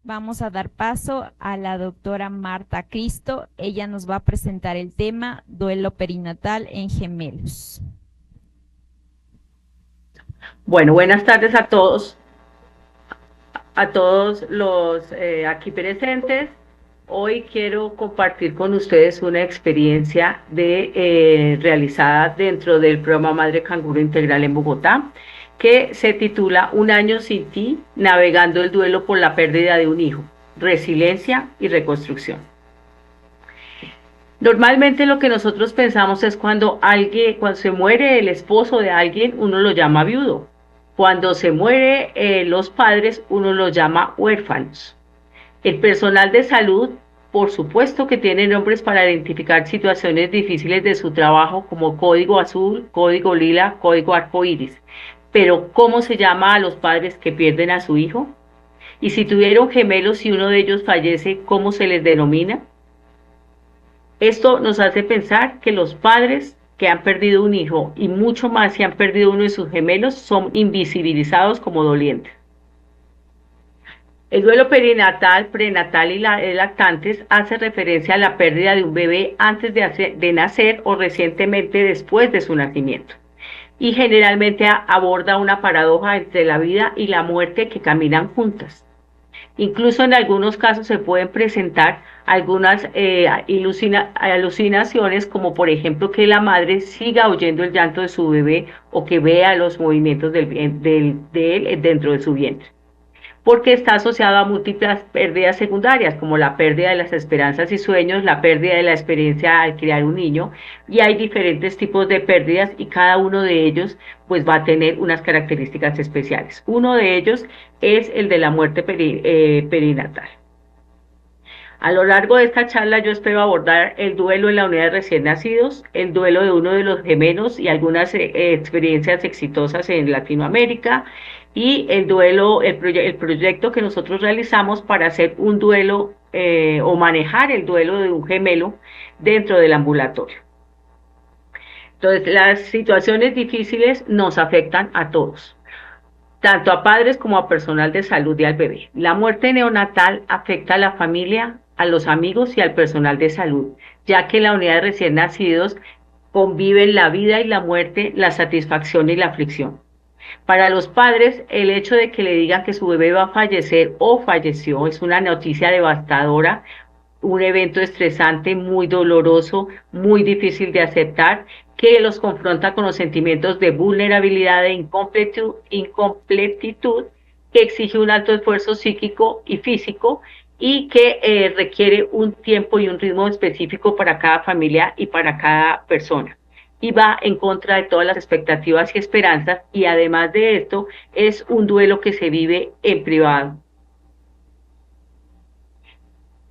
Vamos a dar paso a la doctora Marta Cristo. Ella nos va a presentar el tema duelo perinatal en gemelos. Bueno, buenas tardes a todos los aquí presentes. Hoy quiero compartir con ustedes una experiencia realizada dentro del programa Madre Canguro Integral en Bogotá, que se titula Un año sin ti, navegando el duelo por la pérdida de un hijo, resiliencia y reconstrucción. Normalmente lo que nosotros pensamos es cuando se muere el esposo de alguien, uno lo llama viudo. Cuando se muere los padres, uno los llama huérfanos. El personal de salud, por supuesto que tiene nombres para identificar situaciones difíciles de su trabajo, como código azul, código lila, código arcoíris. Pero ¿cómo se llama a los padres que pierden a su hijo? Y si tuvieron gemelos y uno de ellos fallece, ¿cómo se les denomina? Esto nos hace pensar que los padres que han perdido un hijo y mucho más si han perdido uno de sus gemelos son invisibilizados como dolientes. El duelo perinatal, prenatal y lactantes hace referencia a la pérdida de un bebé antes de nacer o recientemente después de su nacimiento. Y generalmente aborda una paradoja entre la vida y la muerte que caminan juntas. Incluso en algunos casos se pueden presentar algunas alucinaciones, como por ejemplo que la madre siga oyendo el llanto de su bebé o que vea los movimientos de él dentro de su vientre, porque está asociado a múltiples pérdidas secundarias, como la pérdida de las esperanzas y sueños, la pérdida de la experiencia al criar un niño, y hay diferentes tipos de pérdidas y cada uno de ellos pues va a tener unas características especiales. Uno de ellos es el de la muerte perinatal. A lo largo de esta charla yo espero abordar el duelo en la unidad de recién nacidos, el duelo de uno de los gemelos y algunas experiencias exitosas en Latinoamérica y el proyecto que nosotros realizamos para hacer un duelo o manejar el duelo de un gemelo dentro del ambulatorio. Entonces, las situaciones difíciles nos afectan a todos, tanto a padres como a personal de salud y al bebé. La muerte neonatal afecta a la familia, a los amigos y al personal de salud, ya que en la unidad de recién nacidos conviven la vida y la muerte, la satisfacción y la aflicción. Para los padres, el hecho de que le digan que su bebé va a fallecer o falleció es una noticia devastadora, un evento estresante, muy doloroso, muy difícil de aceptar, que los confronta con los sentimientos de vulnerabilidad e incompletitud, que exige un alto esfuerzo psíquico y físico y que requiere un tiempo y un ritmo específico para cada familia y para cada persona. Y va en contra de todas las expectativas y esperanzas, y además de esto, es un duelo que se vive en privado.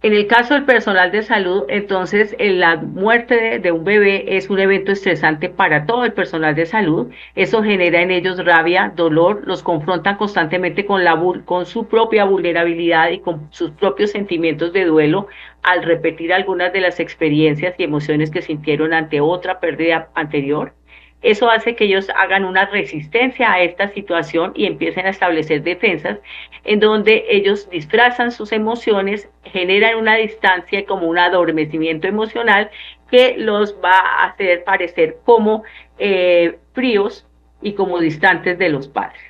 En el caso del personal de salud, entonces la muerte de un bebé es un evento estresante para todo el personal de salud. Eso genera en ellos rabia, dolor, los confrontan constantemente con su propia vulnerabilidad y con sus propios sentimientos de duelo al repetir algunas de las experiencias y emociones que sintieron ante otra pérdida anterior. Eso hace que ellos hagan una resistencia a esta situación y empiecen a establecer defensas en donde ellos disfrazan sus emociones, generan una distancia como un adormecimiento emocional que los va a hacer parecer como fríos y como distantes de los padres.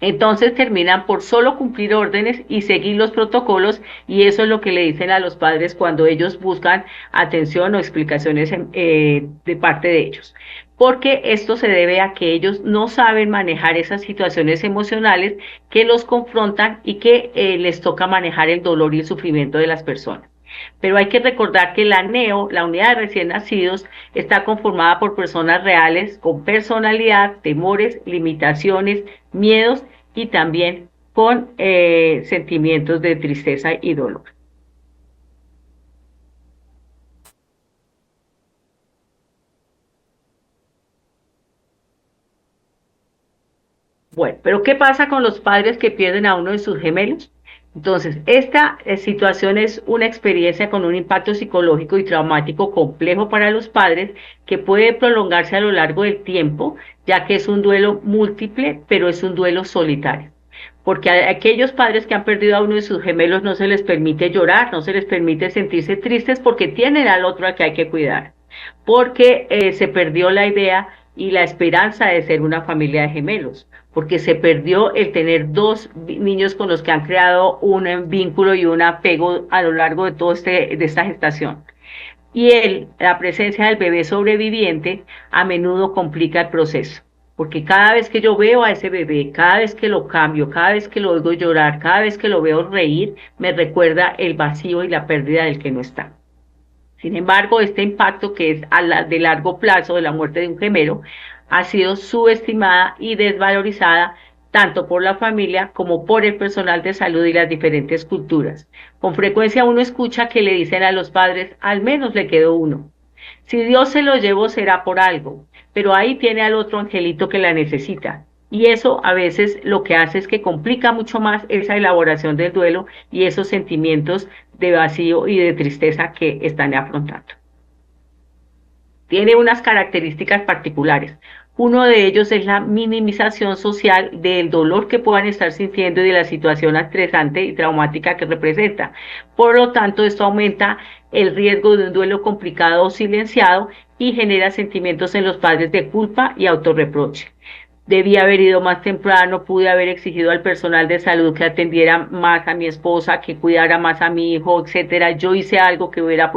Entonces terminan por solo cumplir órdenes y seguir los protocolos, y eso es lo que le dicen a los padres cuando ellos buscan atención o explicaciones de parte de ellos. Porque esto se debe a que ellos no saben manejar esas situaciones emocionales que los confrontan y que les toca manejar el dolor y el sufrimiento de las personas. Pero hay que recordar que la unidad de recién nacidos, está conformada por personas reales con personalidad, temores, limitaciones, miedos y también con sentimientos de tristeza y dolor. Bueno, pero ¿qué pasa con los padres que pierden a uno de sus gemelos? Entonces, esta situación es una experiencia con un impacto psicológico y traumático complejo para los padres, que puede prolongarse a lo largo del tiempo, ya que es un duelo múltiple, pero es un duelo solitario. porque a aquellos padres que han perdido a uno de sus gemelos no se les permite llorar, no se les permite sentirse tristes porque tienen al otro al que hay que cuidar, porque se perdió la idea y la esperanza de ser una familia de gemelos, porque se perdió el tener dos niños con los que han creado un vínculo y un apego a lo largo de de esta gestación. Y la presencia del bebé sobreviviente a menudo complica el proceso, porque cada vez que yo veo a ese bebé, cada vez que lo cambio, cada vez que lo oigo llorar, cada vez que lo veo reír, me recuerda el vacío y la pérdida del que no está. Sin embargo, este impacto que es de largo plazo de la muerte de un gemelo ha sido subestimada y desvalorizada tanto por la familia como por el personal de salud y las diferentes culturas. Con frecuencia uno escucha que le dicen a los padres, al menos le quedó uno. Si Dios se lo llevó será por algo, pero ahí tiene al otro angelito que la necesita. Y eso a veces lo que hace es que complica mucho más esa elaboración del duelo y esos sentimientos de vacío y de tristeza que están afrontando. Tiene unas características particulares. Uno de ellos es la minimización social del dolor que puedan estar sintiendo y de la situación estresante y traumática que representa. Por lo tanto, esto aumenta el riesgo de un duelo complicado o silenciado y genera sentimientos en los padres de culpa y autorreproche. Debí haber ido más temprano, pude haber exigido al personal de salud que atendiera más a mi esposa, que cuidara más a mi hijo, etcétera. Yo hice algo que hubiera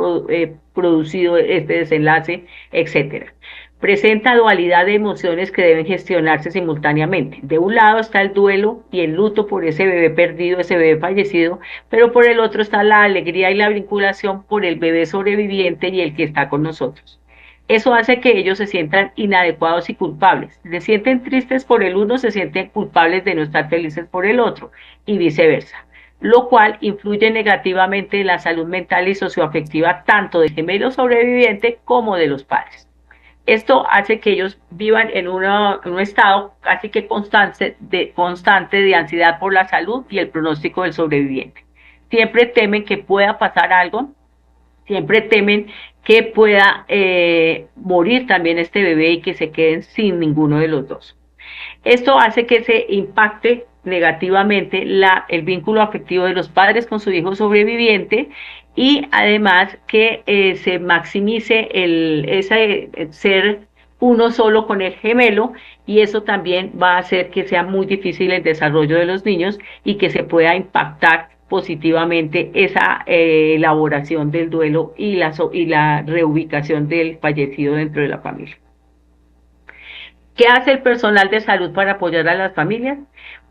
producido este desenlace, etcétera. Presenta dualidad de emociones que deben gestionarse simultáneamente. De un lado está el duelo y el luto por ese bebé perdido, ese bebé fallecido, pero por el otro está la alegría y la vinculación por el bebé sobreviviente y el que está con nosotros. Eso hace que ellos se sientan inadecuados y culpables. Se sienten tristes por el uno, se sienten culpables de no estar felices por el otro y viceversa, lo cual influye negativamente en la salud mental y socioafectiva tanto del gemelo sobreviviente como de los padres. Esto hace que ellos vivan en un estado casi que constante de ansiedad por la salud y el pronóstico del sobreviviente. Siempre temen que pueda pasar algo, siempre temen que pueda morir también este bebé y que se queden sin ninguno de los dos. Esto hace que se impacte negativamente el vínculo afectivo de los padres con su hijo sobreviviente y además que se maximice ese ser uno solo con el gemelo y eso también va a hacer que sea muy difícil el desarrollo de los niños y que se pueda impactar positivamente esa elaboración del duelo y la reubicación del fallecido dentro de la familia. ¿Qué hace el personal de salud para apoyar a las familias?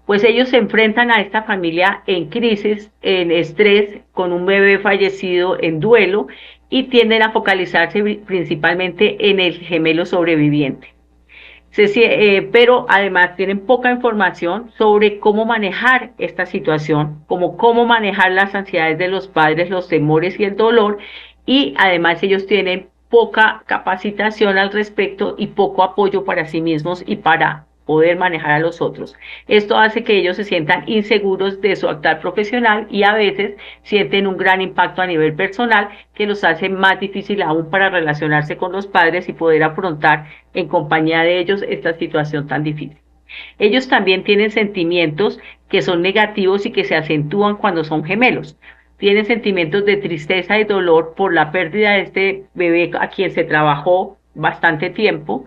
Pues ellos se enfrentan a esta familia en crisis, en estrés, con un bebé fallecido, en duelo, y tienden a focalizarse principalmente en el gemelo sobreviviente. Pero además tienen poca información sobre cómo manejar esta situación, como cómo manejar las ansiedades de los padres, los temores y el dolor, y además ellos tienen poca capacitación al respecto y poco apoyo para sí mismos y para poder manejar a los otros. Esto hace que ellos se sientan inseguros de su actuar profesional y a veces sienten un gran impacto a nivel personal que los hace más difícil aún para relacionarse con los padres y poder afrontar en compañía de ellos esta situación tan difícil. Ellos también tienen sentimientos que son negativos y que se acentúan cuando son gemelos. Tienen sentimientos de tristeza y dolor por la pérdida de este bebé a quien se trabajó bastante tiempo,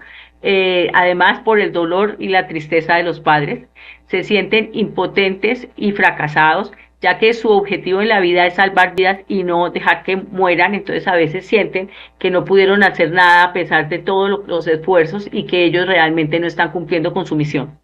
además por el dolor y la tristeza de los padres. Se sienten impotentes y fracasados, ya que su objetivo en la vida es salvar vidas y no dejar que mueran, entonces a veces sienten que no pudieron hacer nada a pesar de todos los esfuerzos y que ellos realmente no están cumpliendo con su misión.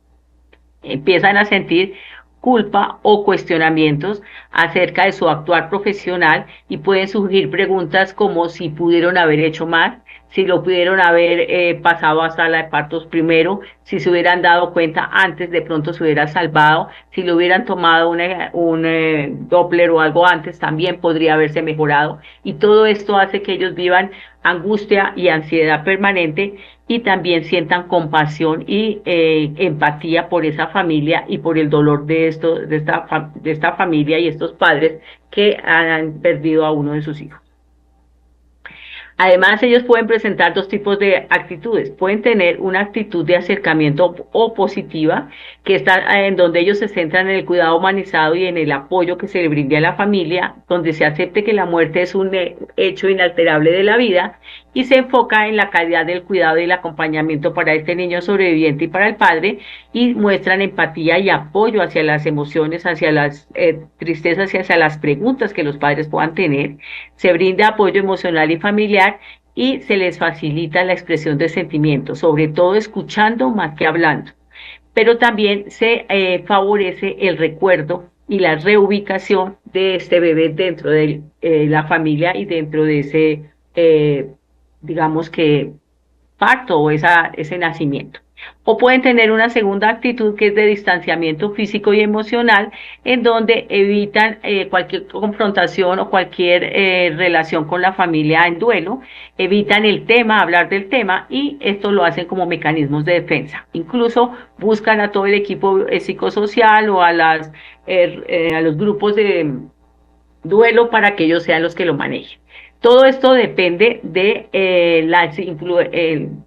Empiezan a sentir culpa o cuestionamientos acerca de su actuar profesional y pueden surgir preguntas como si pudieron haber hecho más, si lo pudieron haber pasado a sala de partos primero, si se hubieran dado cuenta antes, de pronto se hubiera salvado, si le hubieran tomado un Doppler o algo antes, también podría haberse mejorado. Y todo esto hace que ellos vivan angustia y ansiedad permanente y también sientan compasión y empatía por esa familia y por el dolor de esta familia y estos padres que han perdido a uno de sus hijos. Además, ellos pueden presentar dos tipos de actitudes. Pueden tener una actitud de acercamiento o positiva, que está en donde ellos se centran en el cuidado humanizado y en el apoyo que se le brinde a la familia, donde se acepte que la muerte es un hecho inalterable de la vida y se enfoca en la calidad del cuidado y el acompañamiento para este niño sobreviviente y para el padre, y muestran empatía y apoyo hacia las emociones, hacia las tristezas y hacia las preguntas que los padres puedan tener. Se brinda apoyo emocional y familiar y se les facilita la expresión de sentimientos, sobre todo escuchando más que hablando. Pero también se favorece el recuerdo y la reubicación de este bebé dentro de la familia y dentro de ese, digamos que, parto o ese nacimiento. O pueden tener una segunda actitud que es de distanciamiento físico y emocional, en donde evitan cualquier confrontación o cualquier relación con la familia en duelo, evitan el tema, hablar del tema, y esto lo hacen como mecanismos de defensa. Incluso buscan a todo el equipo psicosocial o a los grupos de duelo para que ellos sean los que lo manejen. Todo esto depende de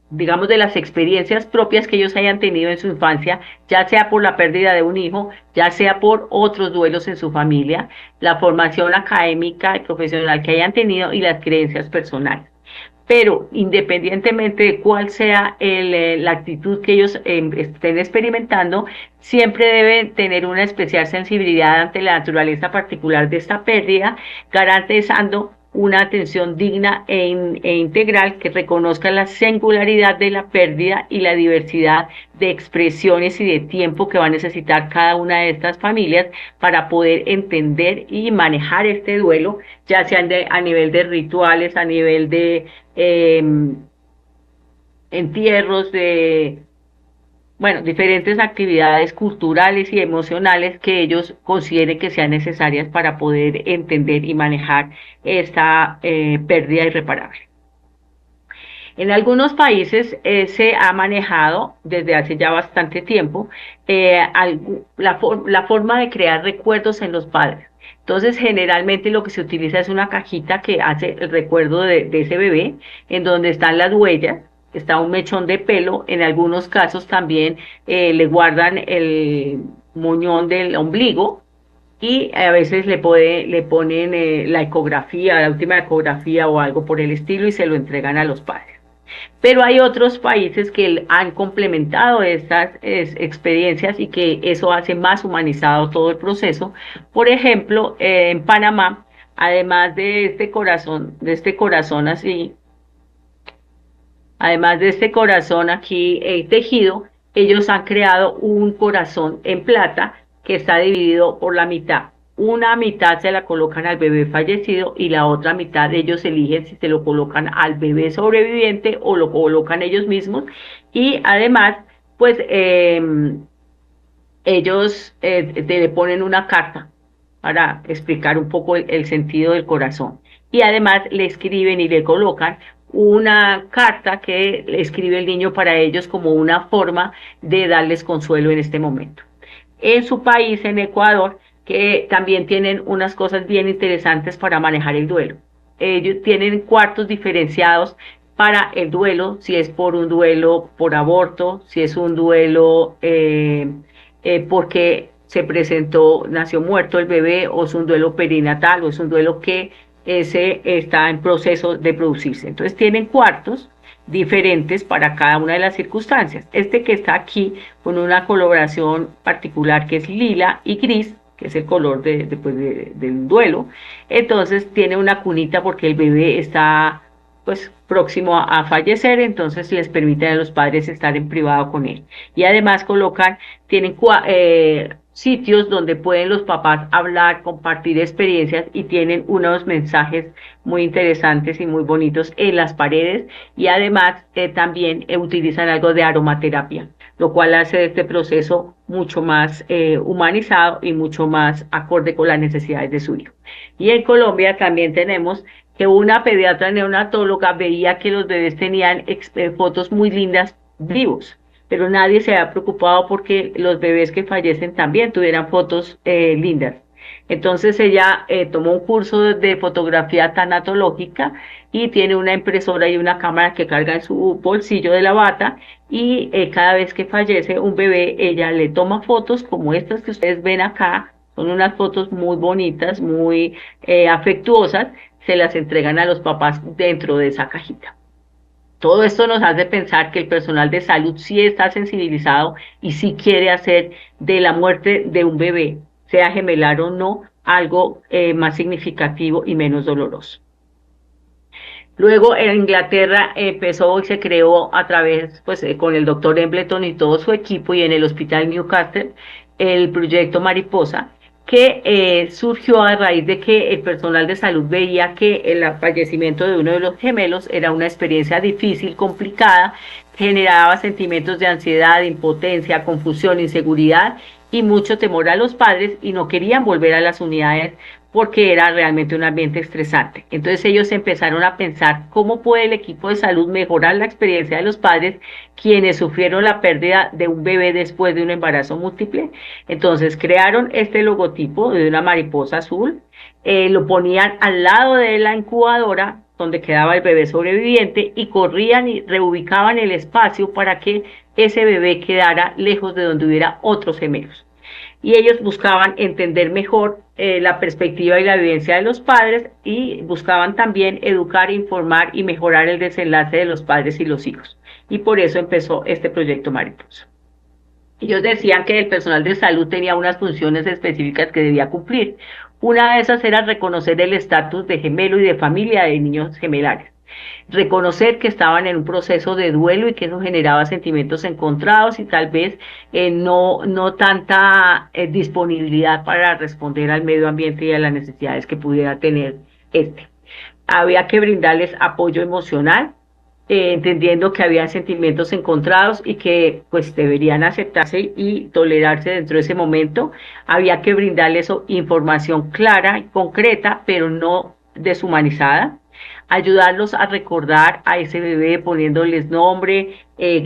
digamos, de las experiencias propias que ellos hayan tenido en su infancia, ya sea por la pérdida de un hijo, ya sea por otros duelos en su familia, la formación académica y profesional que hayan tenido y las creencias personales. Pero independientemente de cuál sea la actitud que ellos estén experimentando, siempre deben tener una especial sensibilidad ante la naturaleza particular de esta pérdida, garantizando una atención digna integral que reconozca la singularidad de la pérdida y la diversidad de expresiones y de tiempo que va a necesitar cada una de estas familias para poder entender y manejar este duelo, ya sean a nivel de rituales, a nivel de entierros, de, bueno, diferentes actividades culturales y emocionales que ellos consideren que sean necesarias para poder entender y manejar esta pérdida irreparable. En algunos países se ha manejado desde hace ya bastante tiempo la forma de crear recuerdos en los padres. Entonces, generalmente lo que se utiliza es una cajita que hace el recuerdo de ese bebé, en donde están las huellas, está un mechón de pelo, en algunos casos también le guardan el moñón del ombligo, y a veces le ponen la ecografía, la última ecografía o algo por el estilo, y se lo entregan a los padres. Pero hay otros países que han complementado estas experiencias y que eso hace más humanizado todo el proceso. Por ejemplo, en Panamá, además de este corazón así, además de este corazón aquí tejido, ellos han creado un corazón en plata que está dividido por la mitad. Una mitad se la colocan al bebé fallecido y la otra mitad ellos eligen si se lo colocan al bebé sobreviviente o lo colocan ellos mismos. Y además, pues ellos le ponen una carta para explicar un poco el sentido del corazón. Y además le escriben y le colocan una carta que le escribe el niño para ellos como una forma de darles consuelo en este momento. En su país, en Ecuador, que también tienen unas cosas bien interesantes para manejar el duelo. Ellos tienen cuartos diferenciados para el duelo, si es por un duelo por aborto, si es un duelo porque se presentó, nació muerto el bebé, o es un duelo perinatal, o es un duelo que ese está en proceso de producirse. Entonces tienen cuartos diferentes para cada una de las circunstancias. Este que está aquí con una coloración particular que es lila y gris, que es el color del duelo, entonces tiene una cunita porque el bebé está pues próximo a fallecer, entonces les permiten a los padres estar en privado con él. Y además tienen sitios donde pueden los papás hablar, compartir experiencias, y tienen unos mensajes muy interesantes y muy bonitos en las paredes, y además también utilizan algo de aromaterapia, lo cual hace este proceso mucho más humanizado y mucho más acorde con las necesidades de su hijo. Y en Colombia también tenemos que una pediatra neonatóloga veía que los bebés tenían fotos muy lindas vivos, pero nadie se había preocupado porque los bebés que fallecen también tuvieran fotos lindas. Entonces ella tomó un curso de fotografía tanatológica y tiene una impresora y una cámara que carga en su bolsillo de la bata y cada vez que fallece un bebé, ella le toma fotos como estas que ustedes ven acá, son unas fotos muy bonitas, muy afectuosas, se las entregan a los papás dentro de esa cajita. Todo esto nos hace pensar que el personal de salud sí está sensibilizado y sí quiere hacer de la muerte de un bebé, sea gemelar o no, algo más significativo y menos doloroso. Luego en Inglaterra empezó y se creó a través, pues con el doctor Embleton y todo su equipo y en el Hospital Newcastle, el proyecto Mariposa, que surgió a raíz de que el personal de salud veía que el fallecimiento de uno de los gemelos era una experiencia difícil, complicada, generaba sentimientos de ansiedad, impotencia, confusión, inseguridad y mucho temor a los padres y no querían volver a las unidades porque era realmente un ambiente estresante. Entonces ellos empezaron a pensar cómo puede el equipo de salud mejorar la experiencia de los padres quienes sufrieron la pérdida de un bebé después de un embarazo múltiple. Entonces crearon este logotipo de una mariposa azul, lo ponían al lado de la incubadora donde quedaba el bebé sobreviviente y corrían y reubicaban el espacio para que ese bebé quedara lejos de donde hubiera otros gemelos y ellos buscaban entender mejor la perspectiva y la vivencia de los padres y buscaban también educar, informar y mejorar el desenlace de los padres y los hijos. Y por eso empezó este proyecto Mariposa. Ellos decían que el personal de salud tenía unas funciones específicas que debía cumplir. Una de esas era reconocer el estatus de gemelo y de familia de niños gemelares, reconocer que estaban en un proceso de duelo y que eso generaba sentimientos encontrados y tal vez no tanta disponibilidad para responder al medio ambiente y a las necesidades que pudiera tener este. Había que brindarles apoyo emocional, entendiendo que había sentimientos encontrados y que pues deberían aceptarse y tolerarse dentro de ese momento. Había que brindarles información clara y concreta, pero no deshumanizada, ayudarlos a recordar a ese bebé poniéndoles nombre,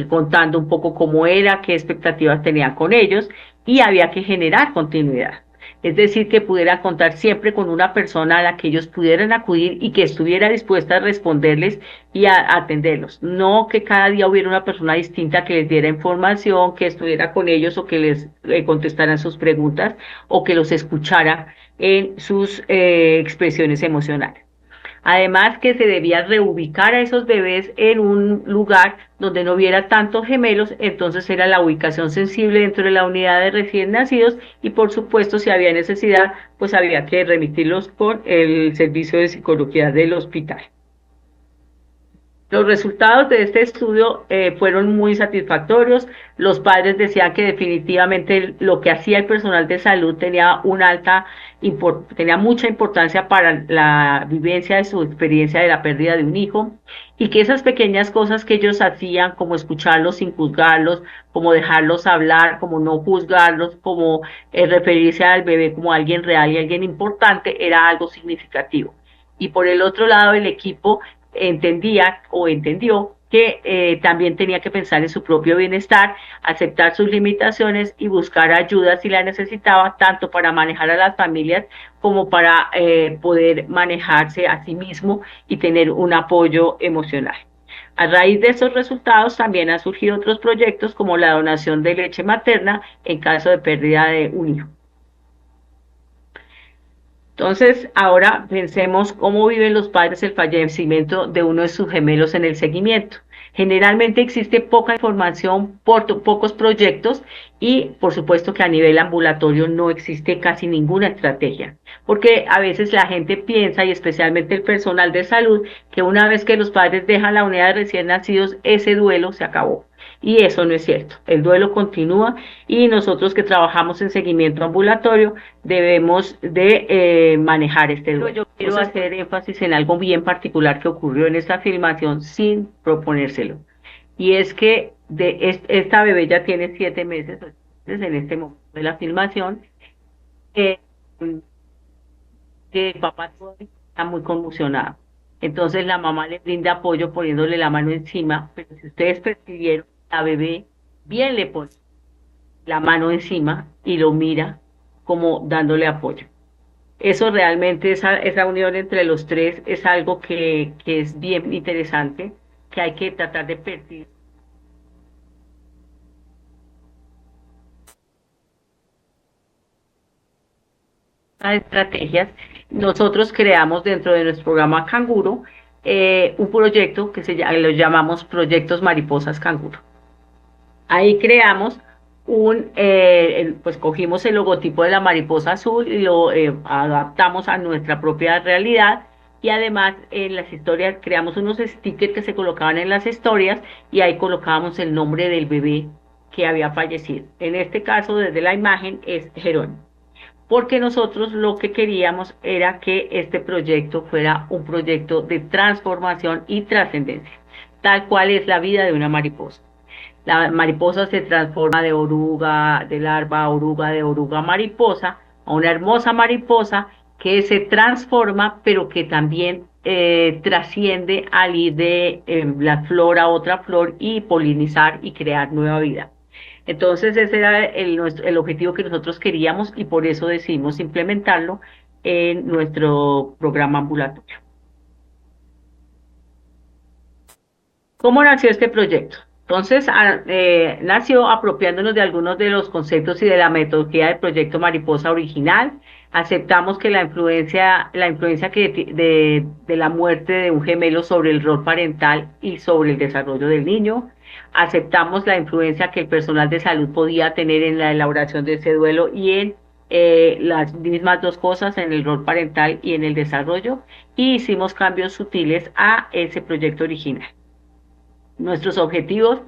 contando un poco cómo era, qué expectativas tenían con ellos y había que generar continuidad. Es decir, que pudieran contar siempre con una persona a la que ellos pudieran acudir y que estuviera dispuesta a responderles y a atenderlos. No que cada día hubiera una persona distinta que les diera información, que estuviera con ellos o que les contestaran sus preguntas o que los escuchara en sus expresiones emocionales. Además que se debía reubicar a esos bebés en un lugar donde no hubiera tantos gemelos, entonces era la ubicación sensible dentro de la unidad de recién nacidos y por supuesto si había necesidad, pues había que remitirlos con el servicio de psicología del hospital. Los resultados de este estudio fueron muy satisfactorios. Los padres decían que definitivamente lo que hacía el personal de salud tenía mucha importancia para la vivencia de su experiencia de la pérdida de un hijo y que esas pequeñas cosas que ellos hacían, como escucharlos sin juzgarlos, como dejarlos hablar, como no juzgarlos, como referirse al bebé como alguien real y alguien importante, era algo significativo. Y por el otro lado, el equipo entendía o entendió que también tenía que pensar en su propio bienestar, aceptar sus limitaciones y buscar ayuda si la necesitaba, tanto para manejar a las familias como para poder manejarse a sí mismo y tener un apoyo emocional. A raíz de esos resultados también han surgido otros proyectos como la donación de leche materna en caso de pérdida de un hijo. Entonces, ahora pensemos cómo viven los padres el fallecimiento de uno de sus gemelos en el seguimiento. Generalmente existe poca información, pocos proyectos y por supuesto que a nivel ambulatorio no existe casi ninguna estrategia, porque a veces la gente piensa, y especialmente el personal de salud, que una vez que los padres dejan la unidad de recién nacidos, ese duelo se acabó. Y eso no es cierto. El duelo continúa y nosotros que trabajamos en seguimiento ambulatorio debemos de manejar este duelo. Yo quiero hacer énfasis en algo bien particular que ocurrió en esta filmación sin proponérselo. Y es que esta bebé ya tiene 7 meses en este momento de la filmación. Eh, que el papá está muy conmocionado. Entonces la mamá le brinda apoyo poniéndole la mano encima, pero si ustedes percibieron, la bebé bien le pone la mano encima y lo mira como dándole apoyo. Eso realmente, esa unión entre los tres es algo que es bien interesante, que hay que tratar de percibir las estrategias. Nosotros creamos dentro de nuestro programa Canguro un proyecto que lo llamamos Proyectos Mariposas Canguro. Ahí creamos pues cogimos el logotipo de la mariposa azul y lo adaptamos a nuestra propia realidad y además en las historias creamos unos stickers que se colocaban en las historias y ahí colocábamos el nombre del bebé que había fallecido. En este caso, desde la imagen es Jerónimo, porque nosotros lo que queríamos era que este proyecto fuera un proyecto de transformación y trascendencia, tal cual es la vida de una mariposa. La mariposa se transforma de oruga, de larva a oruga, de oruga a mariposa, a una hermosa mariposa que se transforma, pero que también trasciende al ir de la flor a otra flor y polinizar y crear nueva vida. Entonces ese era el objetivo que nosotros queríamos y por eso decidimos implementarlo en nuestro programa ambulatorio. ¿Cómo nació este proyecto? Entonces, nació apropiándonos de algunos de los conceptos y de la metodología del proyecto Mariposa original. Aceptamos que la influencia de la muerte de un gemelo sobre el rol parental y sobre el desarrollo del niño. Aceptamos la influencia que el personal de salud podía tener en la elaboración de ese duelo y en las mismas dos cosas, en el rol parental y en el desarrollo. Y hicimos cambios sutiles a ese proyecto original. Nuestros objetivos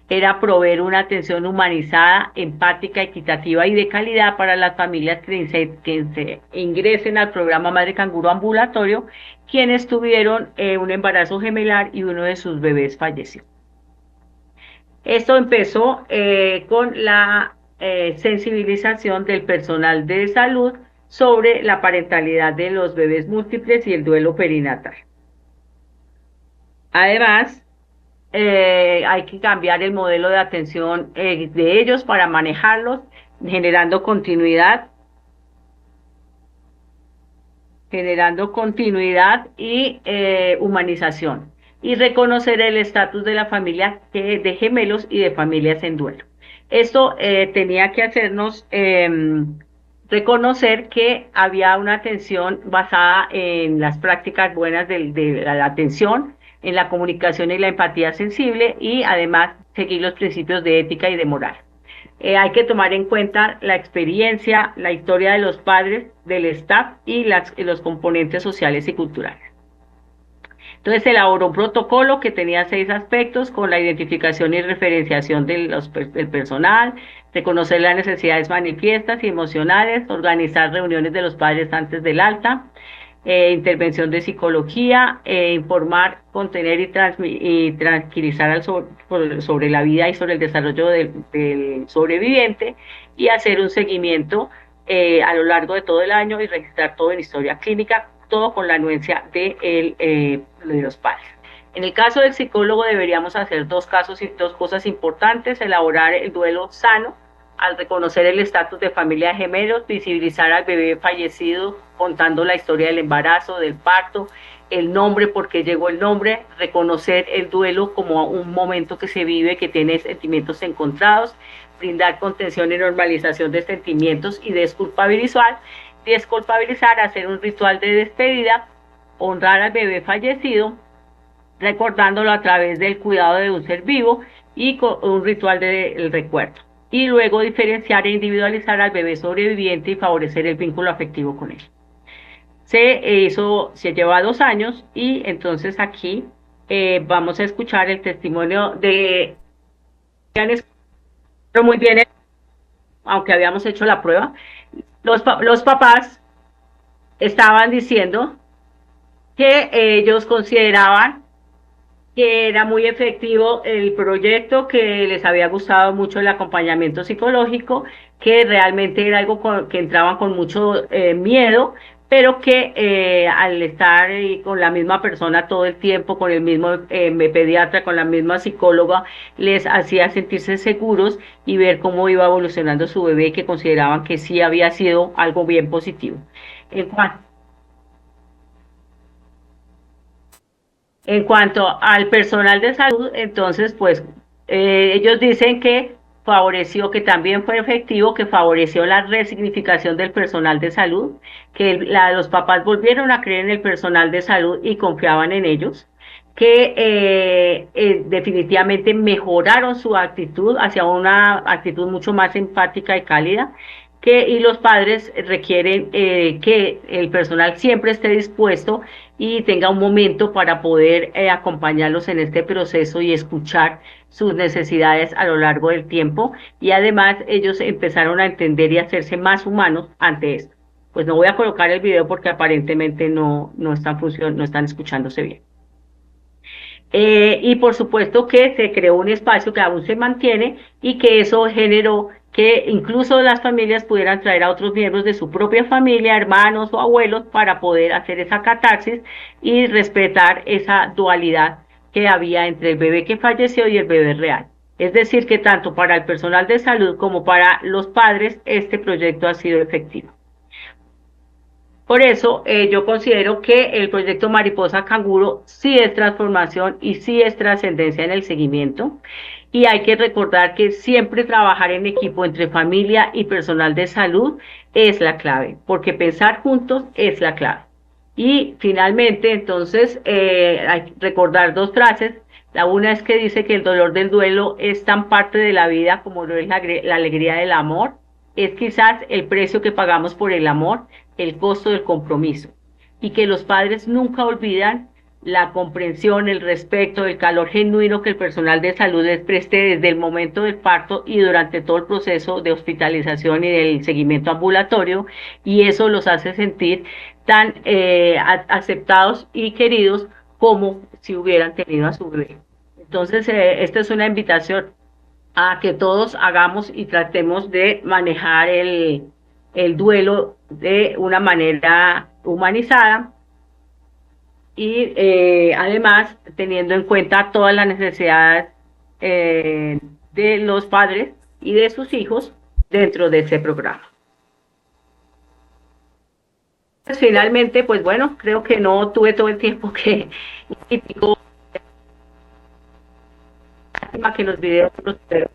era proveer una atención humanizada, empática, equitativa y de calidad para las familias que se ingresen al programa Madre Canguro Ambulatorio, quienes tuvieron un embarazo gemelar y uno de sus bebés falleció. Esto empezó con la sensibilización del personal de salud sobre la parentalidad de los bebés múltiples y el duelo perinatal. Además, hay que cambiar el modelo de atención de ellos para manejarlos, generando continuidad y humanización, y reconocer el estatus de la familia de gemelos y de familias en duelo. Esto tenía que hacernos reconocer que había una atención basada en las prácticas buenas de la atención, en la comunicación y la empatía sensible y además seguir los principios de ética y de moral. Hay que tomar en cuenta la experiencia, la historia de los padres, del staff y los componentes sociales y culturales. Entonces se elaboró un protocolo que tenía 6 aspectos con la identificación y referenciación del personal, reconocer las necesidades manifiestas y emocionales, organizar reuniones de los padres antes del alta, intervención de psicología, informar, contener y tranquilizar sobre la vida y sobre el desarrollo del sobreviviente y hacer un seguimiento a lo largo de todo el año y registrar todo en historia clínica, todo con la anuencia de los padres. En el caso del psicólogo deberíamos hacer dos cosas importantes: elaborar el duelo sano al reconocer el estatus de familia de gemelos, visibilizar al bebé fallecido contando la historia del embarazo, del parto, el nombre, por qué llegó el nombre, reconocer el duelo como un momento que se vive, que tiene sentimientos encontrados, brindar contención y normalización de sentimientos y desculpabilizar, hacer un ritual de despedida, honrar al bebé fallecido, recordándolo a través del cuidado de un ser vivo y con un ritual del recuerdo. Y luego diferenciar e individualizar al bebé sobreviviente y favorecer el vínculo afectivo con él. Se lleva 2 años y entonces aquí vamos a escuchar el testimonio de... Muy bien, aunque habíamos hecho la prueba, los papás estaban diciendo que ellos consideraban que era muy efectivo el proyecto, que les había gustado mucho el acompañamiento psicológico, que realmente era algo que entraban con mucho miedo, pero que al estar con la misma persona todo el tiempo, con el mismo pediatra, con la misma psicóloga, les hacía sentirse seguros y ver cómo iba evolucionando su bebé, que consideraban que sí había sido algo bien positivo. En cuanto, en cuanto al personal de salud, entonces, pues ellos dicen que favoreció, que también fue efectivo, que favoreció la resignificación del personal de salud, que los papás volvieron a creer en el personal de salud y confiaban en ellos, que definitivamente mejoraron su actitud hacia una actitud mucho más empática y cálida, y los padres requieren que el personal siempre esté dispuesto y tenga un momento para poder acompañarlos en este proceso y escuchar sus necesidades a lo largo del tiempo. Y además ellos empezaron a entender y a hacerse más humanos ante esto. Pues no voy a colocar el video porque aparentemente no están no están escuchándose bien. Y por supuesto que se creó un espacio que aún se mantiene y que eso generó que incluso las familias pudieran traer a otros miembros de su propia familia, hermanos o abuelos, para poder hacer esa catarsis y respetar esa dualidad que había entre el bebé que falleció y el bebé real. Es decir, que tanto para el personal de salud como para los padres, este proyecto ha sido efectivo. Por eso yo considero que el proyecto Mariposa Canguro sí es transformación y sí es trascendencia en el seguimiento. Y hay que recordar que siempre trabajar en equipo entre familia y personal de salud es la clave, porque pensar juntos es la clave. Y finalmente, entonces, hay que recordar dos frases. La una es que dice que el dolor del duelo es tan parte de la vida como lo es la alegría del amor. Es quizás el precio que pagamos por el amor, el costo del compromiso. Y que los padres nunca olvidan la comprensión, el respeto, el calor genuino que el personal de salud les preste desde el momento del parto y durante todo el proceso de hospitalización y del seguimiento ambulatorio, y eso los hace sentir tan aceptados y queridos como si hubieran tenido a su bebé. Entonces, esta es una invitación a que todos hagamos y tratemos de manejar el duelo de una manera humanizada y además teniendo en cuenta todas las necesidades de los padres y de sus hijos dentro de ese programa. Pues finalmente, pues bueno, creo que no tuve todo el tiempo que que los videos, pero de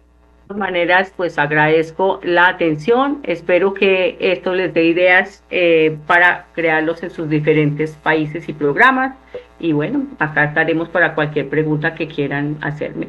todas maneras, pues agradezco la atención. Espero que esto les dé ideas para crearlos en sus diferentes países y programas. Y bueno, acá estaremos para cualquier pregunta que quieran hacerme.